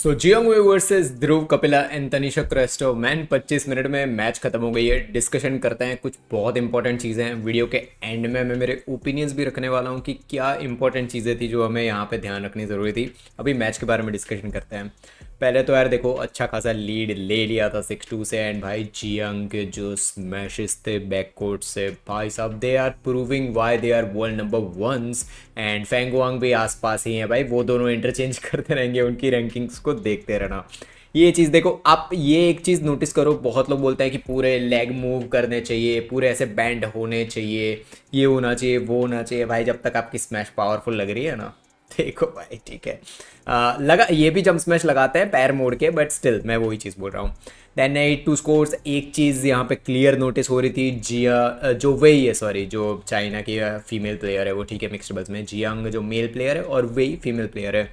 So Jeong way versus Dhruv Kapila and Tanisha Crasto. Man 25 minute में match खत्म हो गई है। डिस्कशन करते हैं, कुछ बहुत इंपॉर्टेंट चीज़ें हैं। वीडियो के एंड में मैं मेरे ओपिनियंस भी रखने वाला हूँ कि क्या इंपॉर्टेंट चीज़ें थी जो हमें यहाँ पे ध्यान रखनी ज़रूरी थी। अभी मैच के बारे में डिस्कशन करते हैं। पहले तो यार देखो, अच्छा खासा लीड ले लिया था 6-2 से। एंड भाई जियोंग के जो स्मैशेस थे बैक कोर्ट से, भाई साहब they are proving why they are world number ones. And फेंगवांग भी आसपास ही हैं भाई, वो दोनों इंटरचेंज करते रहेंगे। उनकी रैंकिंग्स को देखते रहना। ये चीज़ देखो, आप ये एक चीज़ नोटिस करो, बहुत लोग बोलते हैं कि पूरे लेग मूव करने चाहिए, पूरे ऐसे बैंड होने चाहिए, ये होना चाहिए, वो होना चाहिए। भाई जब तक आपकी स्मैश पावरफुल लग रही है ना, देखो भाई ठीक है। लगा, ये भी जंप स्मैश लगाते हैं पैर मोड़ के, बट स्टिल मैं वही चीज़ बोल रहा हूँ। Then 8-2 scores. एक चीज़ यहाँ पे क्लियर नोटिस हो रही थी, जो वही है, सॉरी, जो चाइना की फीमेल प्लेयर है वो, ठीक है, मिक्स्ड डबल्स में जियांग जो मेल प्लेयर है और वही फीमेल प्लेयर है।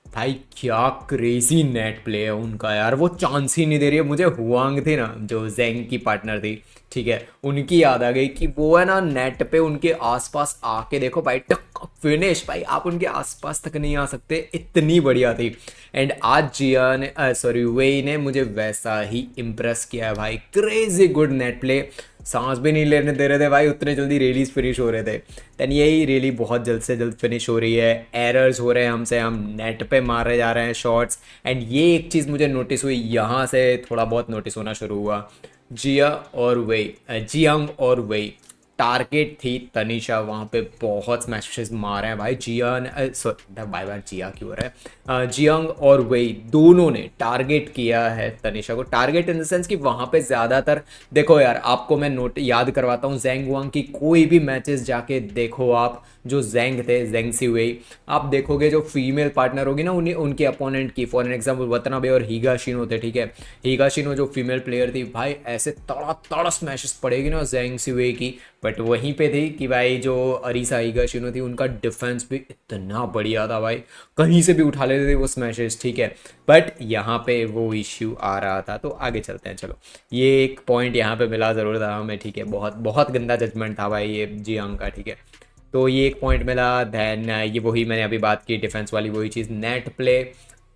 भाई क्या क्रेजी नेट प्ले है उनका यार, वो चांस ही नहीं दे रही है मुझे। हुआंग थी ना जो जेंग की पार्टनर थी, ठीक है, उनकी याद आ गई कि वो है ना नेट पे उनके आसपास आके देखो भाई, टक फिनिश। भाई आप उनके आसपास तक नहीं आ सकते, इतनी बढ़िया थी। एंड आज जिया ने, सॉरी, वेई ने मुझे वैसा ही इम्प्रेस किया है भाई। क्रेजी गुड नेट प्ले, सांस भी नहीं लेने दे रहे थे भाई, उतने जल्दी रेलीज फिनिश हो रहे थे। दैन यही रेली बहुत जल्द से जल्द फिनिश हो रही है। एरर्स हो रहे हैं हमसे, हम नेट पे मारे जा रहे हैं शॉट्स। एंड ये एक चीज़ मुझे नोटिस हुई, यहाँ से थोड़ा बहुत नोटिस होना शुरू हुआ। जिया और वेई, जियांग और वेई टारगेट थी तनिषा, वहाँ पे बहुत स्मैशेस मारे हैं भाई। जिया ने, सॉरी बाय बार जिया क्यों हो रहा है, जियांग और वेई दोनों ने टारगेट किया है तनिषा को। टारगेट इन द सेंस कि वहाँ पे ज़्यादातर, देखो यार आपको मैं नोट याद करवाता हूँ, जेंग वांग की कोई भी मैचेस जाके देखो आप, जो जेंग थे, जेंग सी वेई, आप देखोगे जो फीमेल पार्टनर होगी ना उन्हें, उनके अपोनेंट की, फॉर एन एग्जाम्पल वतनाबे और हीगाशिनो थे, ठीक है। हीगाशिनो जो फीमेल प्लेयर थी भाई, ऐसे तड़ा तड़ा स्मैशेस पड़ेगी ना जेंग सी वेई की। बट वहीं पे थी कि भाई जो अरीसा हीगाशिनो थी, उनका डिफेंस भी इतना बढ़िया था भाई, कहीं से भी उठा लेते थे वो स्मैशेस, ठीक है। बट यहाँ पे वो इश्यू आ रहा था, तो आगे चलते हैं। चलो, ये एक पॉइंट यहाँ पे मिला ज़रूर था हमें, ठीक है। बहुत बहुत गंदा जजमेंट था भाई ये जियांग का, ठीक है। तो ये एक पॉइंट मिला। दैन ये वही मैंने अभी बात की डिफेंस वाली, वही चीज़, नेट प्ले।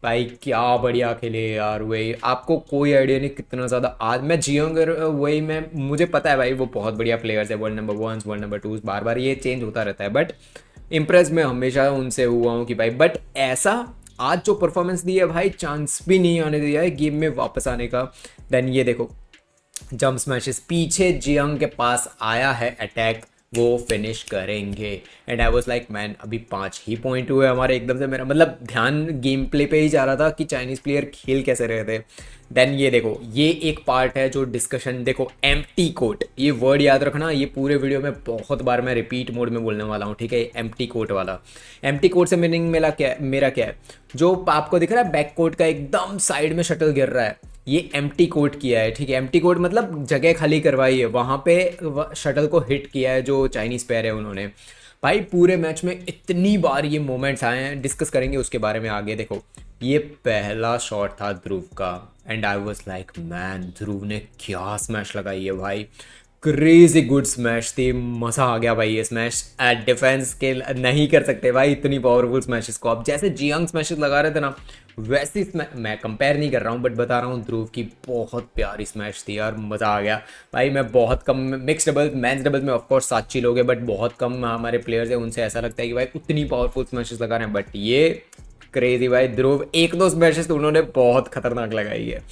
भाई क्या बढ़िया खेले यार वही, आपको कोई आइडिया नहीं कितना ज़्यादा। आज मैं जियोंग वही में, मुझे पता है भाई वो बहुत बढ़िया प्लेयर्स है, world number ones, world number twos, बार बार ये चेंज होता रहता है। बट इम्प्रेस मैं हमेशा उनसे हुआ हूँ कि भाई, बट ऐसा आज जो परफॉर्मेंस दी है भाई, चांस भी नहीं आने दिया है गेम में वापस आने का। देन ये देखो, जंप स्मैशेस, पीछे जियांग के पास आया है अटैक, वो फिनिश करेंगे। And I was like man, अभी 5 ही पॉइंट हुए हमारे, एकदम से मेरा मतलब ध्यान गेम प्ले पे ही जा रहा था कि चाइनीज़ प्लेयर खेल कैसे रहे थे। देन ये देखो, ये एक पार्ट है जो डिस्कशन, देखो एम्प्टी कोर्ट, ये वर्ड याद रखना, ये पूरे वीडियो में बहुत बार मैं रिपीट मोड में बोलने वाला हूँ, ठीक है। एम्प्टी कोर्ट वाला, एम्प्टी कोर्ट से मीनिंग मेरा क्या है, जो आपको दिख रहा है बैक कोर्ट का एकदम साइड में शटल गिर रहा है, ये एम्प्टी कोर्ट किया है, ठीक है। एम्प्टी कोर्ट मतलब जगह खाली करवाई है, वहाँ पे शटल को हिट किया है जो चाइनीज़ प्लेयर है उन्होंने। भाई पूरे मैच में इतनी बार ये मोमेंट्स आए हैं, डिस्कस करेंगे उसके बारे में आगे। देखो, ये पहला शॉट था ध्रुव का, and I was like man, Dhruv ने क्या स्मैश लगाई है भाई, क्रेजी गुड स्मैश थी, मज़ा आ गया भाई। ये स्मैश डिफेंस के नहीं कर सकते भाई इतनी पावरफुल स्मैशेस को। आप जैसे जियांग स्मैशेस लगा रहे थे ना, वैसी मैं कंपेयर नहीं कर रहा हूँ, बट बता रहा हूँ ध्रुव की बहुत प्यारी स्मैश थी यार, मज़ा आ गया भाई। मैं बहुत कम मिक्स डबल, मैच डबल में ऑफकोर्स 7 लोग हैं, बट बहुत कम हमारे प्लेयर्स हैं, उनसे ऐसा लगता है कि भाई उतनी पावरफुल स्मैशेस लगा रहे हैं। बट ये क्रेजी भाई, ध्रुव एक दो स्मैशेस तो उन्होंने बहुत खतरनाक लगाई है।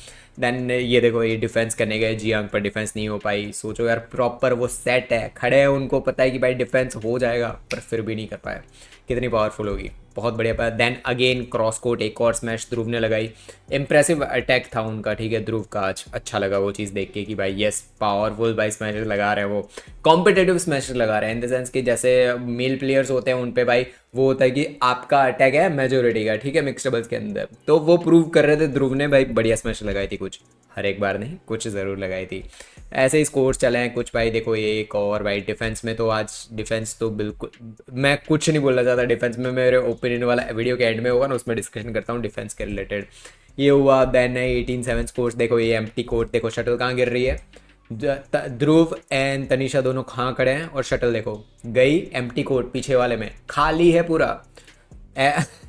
देन ये देखो, ये डिफेंस करने गए जियांग पर, डिफेंस नहीं हो पाई। सोचो यार, प्रॉपर वो सेट है, खड़े हैं, उनको पता है कि भाई डिफेंस हो जाएगा, पर फिर भी नहीं कर पाए। कितनी पावरफुल होगी, बहुत बढ़िया पाया। देन अगेन क्रॉस कोर्ट, एक और स्मैश ध्रुव ने लगाई, इंप्रेसिव अटैक था उनका, ठीक है, ध्रुव का। आज अच्छा लगा वो चीज़ देख के कि भाई यस, पावरफुल भाई स्मैशेस लगा रहे हैं वो, कॉम्पिटेटिव स्मैशेस लगा रहे हैं, इन द सेंस कि जैसे मेल प्लेयर्स होते हैं उन पे भाई वो होता है कि आपका अटैक है मेजोरिटी का, ठीक है, मिक्स डबल्स के अंदर। तो वो प्रूव कर रहे थे ध्रुव ने भाई, बढ़िया स्मैश लगाई थी, कुछ हर एक बार नहीं, कुछ ज़रूर लगाई थी। ऐसे ही स्कोर्स चले हैं कुछ भाई। देखो ये एक और भाई, डिफेंस में तो आज डिफेंस तो बिल्कुल, मैं कुछ नहीं बोलना चाहता डिफेंस में, मेरे ओपिनियन वाला वीडियो के एंड में होगा ना, उसमें डिस्कशन करता हूँ डिफेंस के रिलेटेड। ये हुआ। Then 18-7 scores. देखो ये एम्प्टी कोर्ट, देखो शटल कहाँ गिर रही है, ध्रुव एंड तनिषा दोनों कहाँ खड़े हैं, और शटल देखो गई एम्प्टी कोर्ट, पीछे वाले में खाली है पूरा।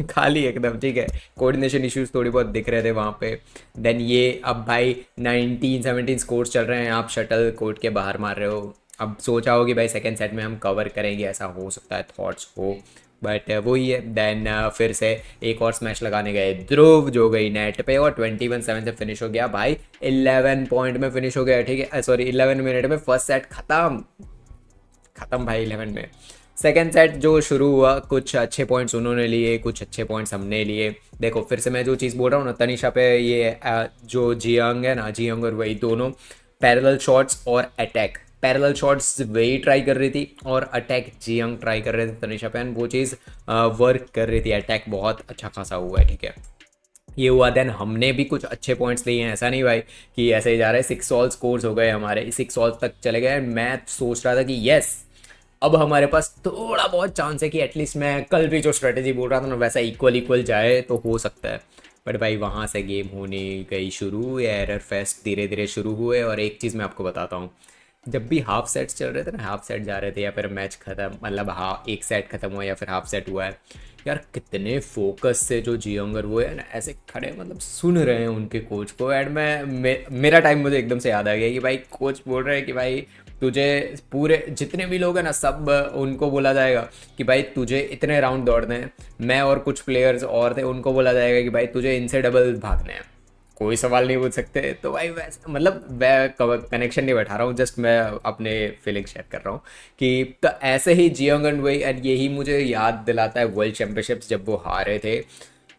खाली एकदम, ठीक है। कोऑर्डिनेशन इश्यूज थोड़ी बहुत दिख रहे थे वहाँ पे। देन ये अब भाई 19-17 स्कोर्स चल रहे हैं, आप शटल कोर्ट के बाहर मार रहे हो। अब सोचा हो कि भाई सेकेंड सेट में हम कवर करेंगे, ऐसा हो सकता है, थॉट्स हो, बट वही है। देन फिर से एक और स्मैश लगाने गए ध्रुव, जो गई नेट पे और 21-7 से फिनिश हो गया भाई। 11 पॉइंट में फिनिश हो गया, ठीक है, सॉरी 11 मिनट में फर्स्ट सेट खत्म। खत्म भाई 11 में। सेकेंड सेट जो शुरू हुआ, कुछ अच्छे पॉइंट्स उन्होंने लिए, कुछ अच्छे पॉइंट्स हमने लिए। देखो फिर से मैं जो चीज़ बोल रहा हूँ ना, तनिषा पे ये जो जियांग है ना, जियांग और वही दोनों पैरेलल शॉट्स और अटैक, पैरेलल शॉट्स वही ट्राई कर रही थी और अटैक जियांग ट्राई कर रहे थे तनिषा पे, वो चीज़ वर्क कर रही थी। अटैक बहुत अच्छा खासा हुआ है, ठीक है, ये हुआ। देन हमने भी कुछ अच्छे पॉइंट्स लिए हैं, ऐसा नहीं भाई कि ऐसे ही जा रहा है। 6 ऑल स्कोर्स हो गए हमारे, 6 ऑल तक चले गए। मैं सोच रहा था कि यस, अब हमारे पास थोड़ा बहुत चांस है कि एटलीस्ट मैं कल भी जो स्ट्रेटेजी बोल रहा था ना वैसा इक्वल इक्वल जाए तो हो सकता है। बट भाई वहाँ से गेम होने गई शुरू, एरर फेस्ट धीरे धीरे शुरू हुए। और एक चीज़ मैं आपको बताता हूँ, जब भी हाफ सेट्स चल रहे थे ना, हाफ सेट जा रहे थे या फिर मैच खत्म, मतलब हाँ एक सेट खत्म हुआ या फिर हाफ सेट हुआ है, यार कितने फोकस से जो जियोंगर वो है ना ऐसे खड़े, मतलब सुन रहे हैं उनके कोच को। एंड मेरा टाइम मुझे एकदम से याद आ गया कि भाई कोच बोल रहे हैं कि भाई तुझे पूरे जितने भी लोग हैं ना सब उनको बोला जाएगा कि भाई तुझे इतने राउंड दौड़ने हैं। मैं और कुछ प्लेयर्स और थे, उनको बोला जाएगा कि भाई तुझे इनसे डबल भागने हैं, कोई सवाल नहीं पूछ सकते। तो भाई वैसे मतलब मैं कनेक्शन नहीं बैठा रहा हूँ, जस्ट मैं अपने फीलिंग शेयर कर रहा हूँ कि तो ऐसे ही जियोंगन वही, एंड यही मुझे याद दिलाता है वर्ल्ड चैम्पियनशिप्स जब वो हारे थे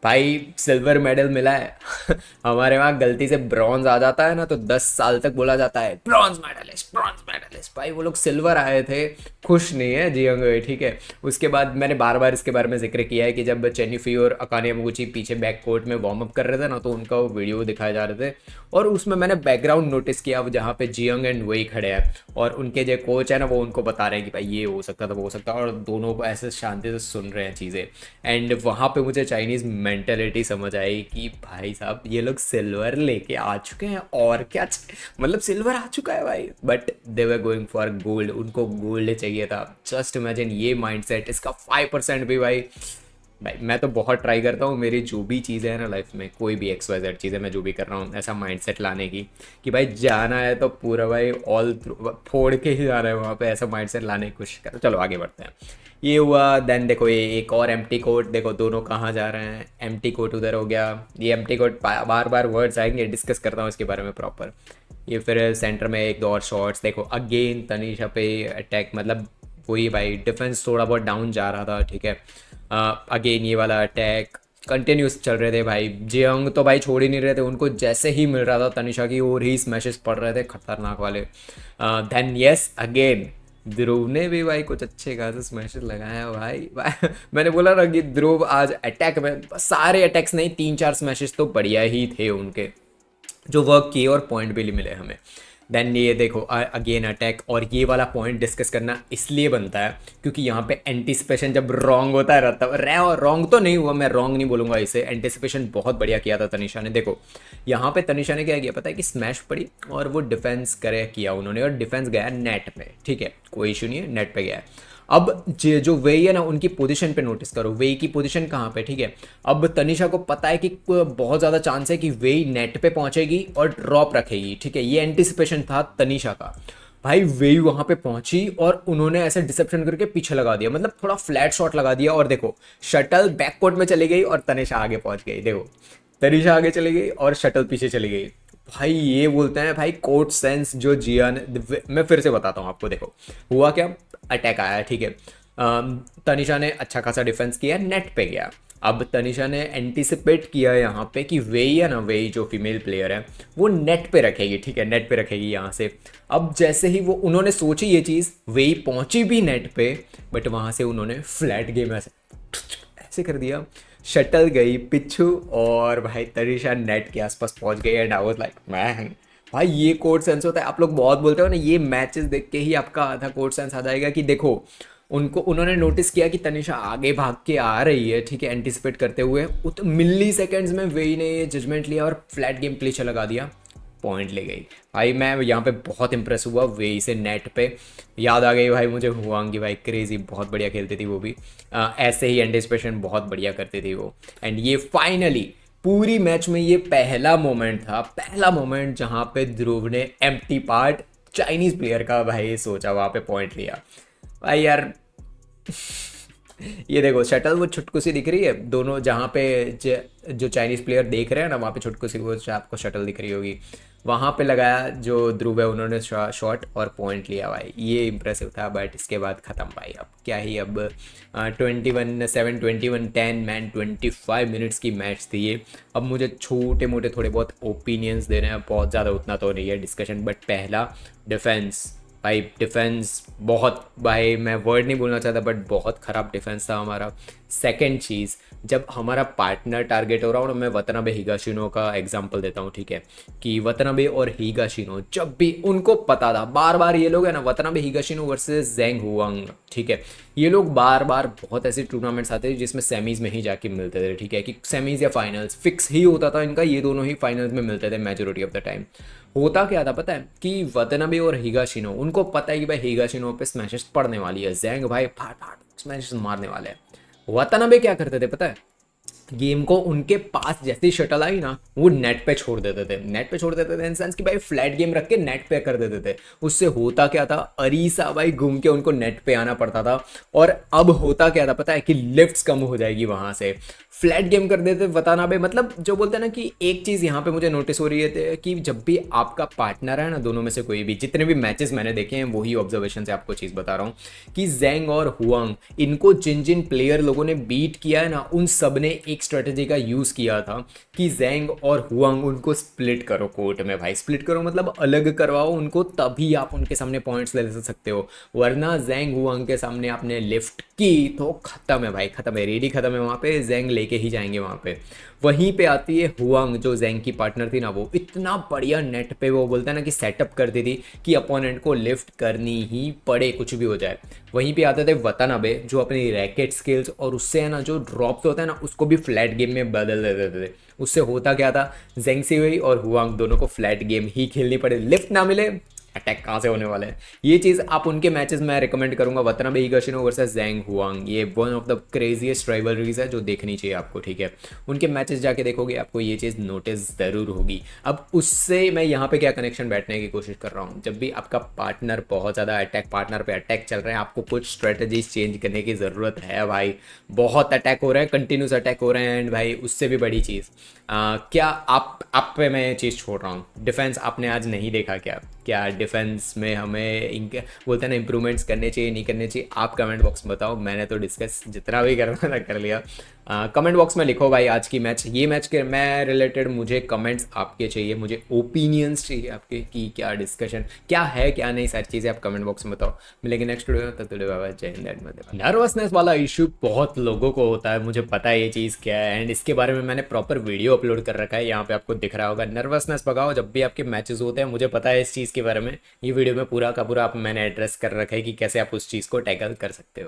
भाई। सिल्वर मेडल मिला है हमारे वहाँ गलती से ब्रॉन्ज आ जाता है ना तो 10 साल तक बोला जाता है ब्रॉन्ज मेडलिस्ट, ब्रॉन्ज मेडलिस्ट। भाई वो लोग सिल्वर आए थे, खुश नहीं है जियोंगे, ठीक है। उसके बाद मैंने बार बार इसके बारे में जिक्र किया है कि जब चेन्नीफी और अकाने यमागुची पीछे बैक कोर्ट में वार्म अप कर रहे थे ना, तो उनका वो वीडियो दिखाए जा रहे थे और उसमें मैंने बैकग्राउंड नोटिस किया जहाँ पे जियोंग एंड वही खड़े हैं और उनके जो कोच है ना वो उनको बता रहे हैं कि भाई ये हो सकता था, वो हो सकता, और दोनों को ऐसे शांति से सुन रहे हैं चीज़ें। एंड वहाँ पे मुझे चाइनीज़ मेंटेलिटी समझ आई कि भाई साहब ये लोग सिल्वर लेके आ चुके हैं और क्या मतलब सिल्वर आ चुका है भाई, but they were going for gold, उनको गोल्ड चाहिए था। जस्ट इमेजिन ये माइंडसेट, इसका 5% भी भाई। भाई मैं तो बहुत ट्राई करता हूँ मेरी जो भी चीज़ें हैं ना लाइफ में, कोई भी XYZ चीज़ें मैं जो भी कर रहा हूँ, ऐसा माइंडसेट लाने की कि भाई जाना है तो पूरा भाई ऑल फोड़ के ही जाना है वहाँ पे, ऐसा माइंडसेट लाने की कोशिश कर। चलो आगे बढ़ते हैं। ये हुआ। देन देखो ये एक और एम्प्टी कोर्ट, देखो दोनों कहाँ जा रहे हैं। एम्प्टी कोर्ट उधर हो गया, ये एम्प्टी कोर्ट बार बार वर्ड्स आएंगे, डिस्कस करता हूँ इसके बारे में प्रॉपर। ये फिर सेंटर में एक दो और शॉट्स, देखो अगेन तनीषा पे अटैक, मतलब वही भाई डिफेंस थोड़ा बहुत डाउन जा रहा था, ठीक है। अगेन ये वाला अटैक कंटिन्यूस चल रहे थे भाई। जियोंग तो भाई छोड़ ही नहीं रहे थे, उनको जैसे ही मिल रहा था तनिषा की और ही स्मैशेस पड़ रहे थे खतरनाक वाले। देन यस अगेन ध्रुव ने भी भाई कुछ अच्छे खासे स्मैशेस लगाया भाई मैंने बोला ना कि ध्रुव आज अटैक में, सारे अटैक्स नहीं 3-4 स्मैशेस तो बढ़िया ही थे उनके, जो वर्क किए और पॉइंट भी मिले हमें। देन ये देखो अगेन अटैक, और ये वाला पॉइंट डिस्कस करना इसलिए बनता है क्योंकि यहाँ पे एंटिसिपेशन जब रॉन्ग होता है रहता है, रॉन्ग तो नहीं हुआ, मैं रॉन्ग नहीं बोलूँगा इसे, एंटिसिपेशन बहुत बढ़िया किया था तनिषा ने। देखो यहाँ पे तनिषा ने क्या किया पता है कि स्मैश पड़ी और वो डिफेंस करे किया उन्होंने, और डिफेंस गया नेट पे, ठीक है, कोई इशू नहीं है, नेट पे गया है। अब जो वेई है ना उनकी पोजीशन पे नोटिस करो, वेई की पोजीशन कहाँ पे, ठीक है। अब तनिषा को पता है कि बहुत ज़्यादा चांस है कि वेई नेट पे पहुंचेगी और ड्रॉप रखेगी, ठीक है, ये एंटिसिपेशन था तनिषा का। भाई वेई वहां पे पहुंची और उन्होंने ऐसे डिसेप्शन करके पीछे लगा दिया, मतलब थोड़ा फ्लैट शॉट लगा दिया, और देखो शटल बैककोर्ट में चली गई और तनिषा आगे पहुंच गई। देखो तनिषा आगे चली गई और शटल पीछे चली गई। भाई ये बोलते हैं भाई कोर्ट सेंस जो जियान, मैं फिर से बताता हूँ आपको। देखो हुआ क्या, अटैक आया, ठीक है, तनिषा ने अच्छा खासा डिफेंस किया, नेट पे गया। अब तनिषा ने एंटिसिपेट किया यहाँ पे कि वेई है ना, वेई जो फीमेल प्लेयर है वो नेट पे रखेगी, ठीक है, नेट पे रखेगी यहाँ से। अब जैसे ही वो उन्होंने सोची ये चीज़, वेई पहुंची भी नेट पे, बट वहाँ से उन्होंने फ्लैट गेम ऐसे ऐसे कर दिया, शटल गई पिछू और भाई तनिषा नेट के आसपास पहुंच गई। And I was like man, भाई ये कोर्ट सेंस होता है। आप लोग बहुत बोलते हो ना, ये मैचेस देख के ही आपका आधा कोर्ट सेंस आ जाएगा कि देखो उन्होंने नोटिस किया कि तनिषा आगे भाग के आ रही है, ठीक है, एंटिसिपेट करते हुए मिली सेकेंड्स में वेई ने ये जजमेंट लिया और फ्लैट गेम पीछे लगा दिया। पॉइंट ले गई भाई। मैं यहाँ पे बहुत इंप्रेस हुआ वे से नेट पे। याद आ गई भाई मुझे हुआंग भाई, क्रेजी बहुत बढ़िया खेलती थी वो भी। ऐसे ही एंटिसिपेशन बहुत बढ़िया करती थी वो। एंड ये फाइनली पूरी मैच में ये पहला मोमेंट था, पहला मोमेंट जहाँ पे ध्रुव ने एम्प्टी पार्ट चाइनीज प्लेयर का भाई सोचा, वहाँ पे पॉइंट लिया भाई यार। ये देखो शटल वो छुटकू सी दिख रही है, दोनों जहाँ पे जो चाइनीज प्लेयर देख रहे हैं ना, वहाँ पे छुटकू सी वो आपको शटल दिख रही होगी, वहाँ पे लगाया जो ध्रुव है, उन्होंने शॉट और पॉइंट लिया भाई। ये इंप्रेसिव था। बट इसके बाद ख़त्म भाई, अब क्या ही। अब 21-7 21-10 मैन 25 मिनट्स की मैच थी ये। अब मुझे छोटे मोटे थोड़े बहुत ओपिनियंस देने हैं, बहुत ज़्यादा उतना तो नहीं है डिस्कशन। बट पहला डिफेंस भाई, डिफेंस बहुत भाई, मैं वर्ड नहीं बोलना चाहता बट बहुत ख़राब डिफेंस था हमारा। सेकंड चीज़, जब हमारा पार्टनर टारगेट हो रहा हो ना, मैं वतनाबे हिगाशिनो का एग्जांपल देता हूँ, ठीक है, कि वतनाबे और हिगाशिनो जब भी उनको पता था, बार बार ये लोग है ना, वतनाबे हिगाशिनो वर्सेस जेंग हुआंग, ठीक है, ये लोग बार बार बहुत ऐसे टूर्नामेंट्स आते थे जिसमें सेमीज़ में ही जाके मिलते थे, ठीक है, कि सेमीज़ या फाइनल्स फिक्स ही होता था इनका, ये दोनों ही फाइनल्स में मिलते थे मेजोरिटी ऑफ द टाइम। होता क्या था पता है, कि वतनाबे और हिगाशिनो, उनको पता है कि भाई हिगाशिनो पे स्मैशेस पड़ने वाली है, जेंग भाई फाट फाट स्मैशेस मारने वाले हैं। वतनाबे क्या करते थे पता है, गेम को उनके पास जैसी शटल आई ना, वो नेट पे छोड़ देते थे। नेट पे छोड़ देते थे इन सेंस कि भाई फ्लैट गेम रख के नेट पे कर देते थे। उससे होता क्या था, अरीसा भाई घूम के उनको नेट पे आना पड़ता था। और अब होता क्या था पता है, कि लिफ्ट्स कम हो जाएगी वहां से, फ्लैट गेम कर देते वतानाबे। मतलब जो बोलते हैं ना, कि एक चीज़ यहाँ पे मुझे नोटिस हो रही है कि जब भी आपका पार्टनर है ना, दोनों में से कोई भी, जितने भी मैचेस मैंने देखे हैं वही ऑब्जर्वेशन से आपको चीज़ बता रहा हूँ, कि जेंग और हुआंग, इनको जिन जिन प्लेयर लोगों ने बीट किया है ना, उन सब ने एक स्ट्रेटेजी का यूज़ किया था कि जेंग और हुआंग उनको स्प्लिट करो कोर्ट में भाई। स्प्लिट करो मतलब अलग करवाओ उनको, तभी आप उनके सामने पॉइंट्स ले सकते हो। वरना जेंग हुआंग के सामने आपने लिफ्ट की तो खत्म है भाई, खत्म है, रेडी खत्म है। वहाँ पे जेंग लेके ही जाएंगे वहाँ पे। वहीं पे आती है हुआंग, जो जेंग की पार्टनर थी ना, वो इतना बढ़िया नेट पे वो बोलता है ना कि सेटअप करती थी कि अपोनेंट को लिफ्ट करनी ही पड़े कुछ भी हो जाए। वहीं पे आते थे वतनाबे, जो अपनी रैकेट स्किल्स और उससे है ना जो ड्रॉप्स होता है ना, उसको भी फ्लैट गेम में बदल देते थे। उससे होता क्या था, जेंग सिवेई और हुआंग दोनों को फ्लैट गेम ही खेलनी पड़े, लिफ्ट ना मिले, अटैक कहाँ से होने वाला है। ये चीज़ आप उनके मैचेस में रिकमेंड करूंगा, वतनाबे हिगाशिनो वर्सेस जेंग हुआंग, ये one of the craziest rivalries है जो देखनी चाहिए आपको, ठीक है। उनके मैचेस जाके देखोगे आपको ये चीज़ नोटिस ज़रूर होगी। अब उससे मैं यहाँ पे क्या कनेक्शन बैठने की कोशिश कर रहा हूँ, जब भी आपका पार्टनर बहुत ज़्यादा अटैक, पार्टनर पे अटैक चल रहे हैं, आपको कुछ स्ट्रेटजीज चेंज करने की ज़रूरत है भाई। बहुत अटैक हो रहे हैं, कंटिन्यूस अटैक हो रहे हैं, एंड भाई उससे भी बड़ी चीज़, क्या आप पे मैं ये चीज़ छोड़ रहा हूँ, डिफेंस आपने आज नहीं देखा क्या? क्या डिफेंस में हमें इनके बोलते हैं ना इंप्रूवमेंट्स करने चाहिए नहीं करने चाहिए? आप कमेंट बॉक्स में बताओ। मैंने तो डिस्कस जितना भी करना था कर लिया। कमेंट बॉक्स में लिखो भाई आज की मैच, ये मैच के मैं रिलेटेड मुझे कमेंट्स आपके चाहिए, मुझे ओपिनियंस चाहिए आपके, कि क्या डिस्कशन क्या है क्या नहीं, सारी चीज़ें आप कमेंट बॉक्स में बताओ। मिलेंगे नेक्स्ट वीडियो में, तब तक बाय, जय हिंद। नर्वसनेस वाला इशू बहुत लोगों को होता है, मुझे पता है ये चीज़ क्या है, एंड इसके बारे में मैंने प्रॉपर वीडियो अपलोड कर रखा है, यहाँ पे आपको दिख रहा होगा। नर्वसनेस भगाओ जब भी आपके मैचेस होते हैं, मुझे पता है इस चीज़ के बारे में, ये वीडियो में पूरा का पूरा मैंने एड्रेस कर रखा है कि कैसे आप उस चीज़ को टैकल कर सकते हो।